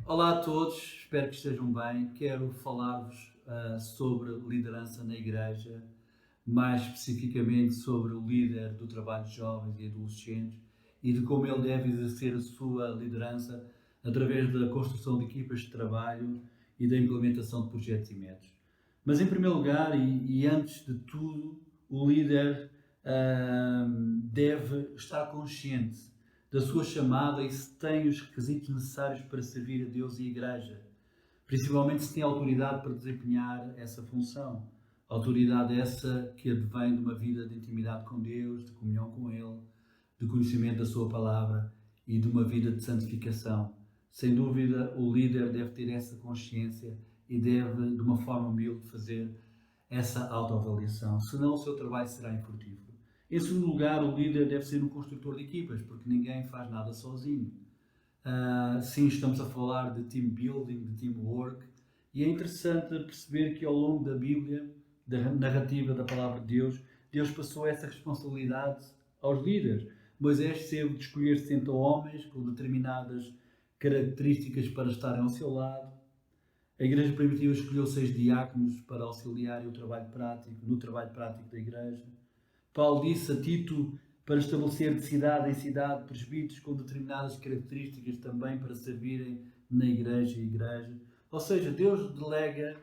Olá a todos, espero que estejam bem. Quero falar-vos sobre liderança na igreja, mais especificamente sobre o líder do trabalho de jovens e adolescentes e de como ele deve exercer a sua liderança através da construção de equipas de trabalho e da implementação de projetos e métodos. Mas em primeiro lugar e antes de tudo, o líder deve estar consciente da sua chamada e se tem os requisitos necessários para servir a Deus e a Igreja, principalmente se tem autoridade para desempenhar essa função. Autoridade essa que advém de uma vida de intimidade com Deus, de comunhão com Ele, de conhecimento da Sua Palavra e de uma vida de santificação. Sem dúvida, o líder deve ter essa consciência e deve, de uma forma humilde, fazer essa autoavaliação, senão o seu trabalho será infrutífero. Em segundo lugar, o líder deve ser um construtor de equipas, porque ninguém faz nada sozinho. Sim, estamos a falar de team building, de teamwork, e é interessante perceber que ao longo da Bíblia, da narrativa da Palavra de Deus, Deus passou essa responsabilidade aos líderes. Moisés teve de escolher 60 homens com determinadas características para estarem ao seu lado. A Igreja Primitiva escolheu 6 diáconos para auxiliarem no trabalho prático da Igreja. Paulo disse a Tito para estabelecer de cidade em cidade presbíteros com determinadas características também para servirem na igreja. Ou seja, Deus delega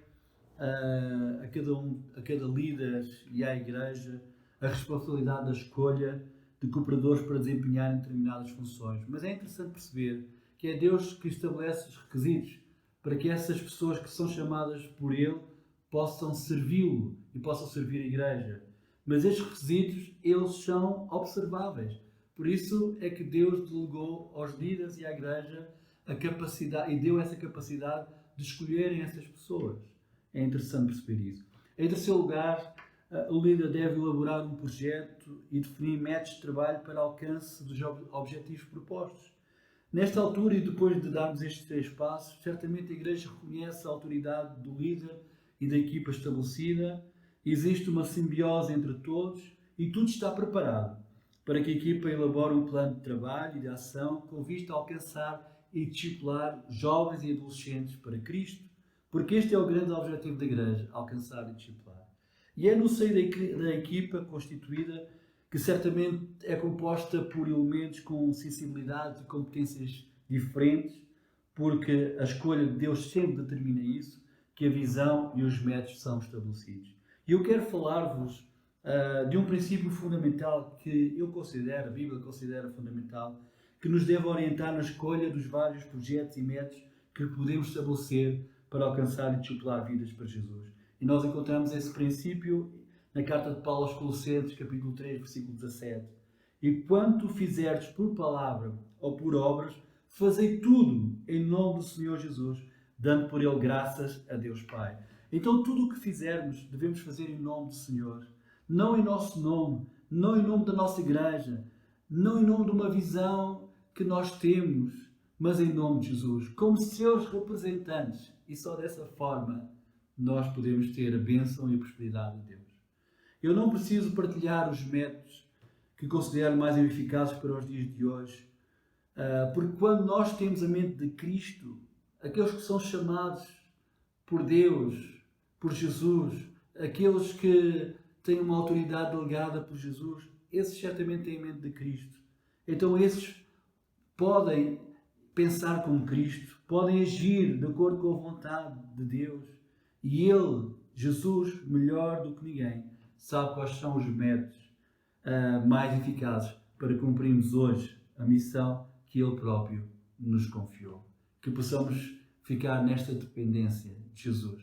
a cada líder e à igreja a responsabilidade da escolha de cooperadores para desempenharem determinadas funções. Mas é interessante perceber que é Deus que estabelece os requisitos para que essas pessoas que são chamadas por Ele possam servi-lo e possam servir a igreja. Mas estes requisitos, eles são observáveis. Por isso é que Deus delegou aos líderes e à igreja a capacidade, e deu essa capacidade de escolherem essas pessoas. É interessante perceber isso. Em terceiro lugar, o líder deve elaborar um projeto e definir métodos de trabalho para alcance dos objetivos propostos. Nesta altura, e depois de darmos estes 3 passos, certamente a igreja reconhece a autoridade do líder e da equipa estabelecida. Existe uma simbiose entre todos e tudo está preparado para que a equipa elabore um plano de trabalho e de ação com vista a alcançar e discipular jovens e adolescentes para Cristo, porque este é o grande objetivo da igreja, alcançar e discipular. E é no seio da equipa constituída que certamente é composta por elementos com sensibilidades e competências diferentes, porque a escolha de Deus sempre determina isso, que a visão e os métodos são estabelecidos. E eu quero falar-vos de um princípio fundamental que a Bíblia considera fundamental, que nos deve orientar na escolha dos vários projetos e métodos que podemos estabelecer para alcançar e discipular vidas para Jesus. E nós encontramos esse princípio na carta de Paulo aos Colossenses, capítulo 3, versículo 17. E quanto fizerdes por palavra ou por obras, fazei tudo em nome do Senhor Jesus, dando por Ele graças a Deus Pai. Então tudo o que fizermos devemos fazer em nome do Senhor. Não em nosso nome, não em nome da nossa igreja, não em nome de uma visão que nós temos, mas em nome de Jesus, como seus representantes. E só dessa forma nós podemos ter a bênção e a prosperidade de Deus. Eu não preciso partilhar os métodos que considero mais eficazes para os dias de hoje, porque quando nós temos a mente de Cristo, aqueles que são chamados por Deus, por Jesus, aqueles que têm uma autoridade delegada por Jesus, esses certamente têm a mente de Cristo. Então esses podem pensar como Cristo, podem agir de acordo com a vontade de Deus. E Ele, Jesus, melhor do que ninguém, sabe quais são os métodos mais eficazes para cumprirmos hoje a missão que Ele próprio nos confiou. Que possamos ficar nesta dependência de Jesus,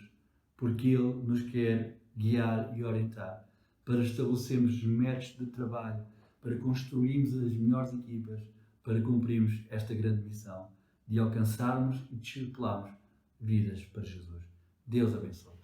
porque Ele nos quer guiar e orientar para estabelecermos métodos de trabalho, para construirmos as melhores equipas, para cumprirmos esta grande missão de alcançarmos e discipularmos vidas para Jesus. Deus abençoe.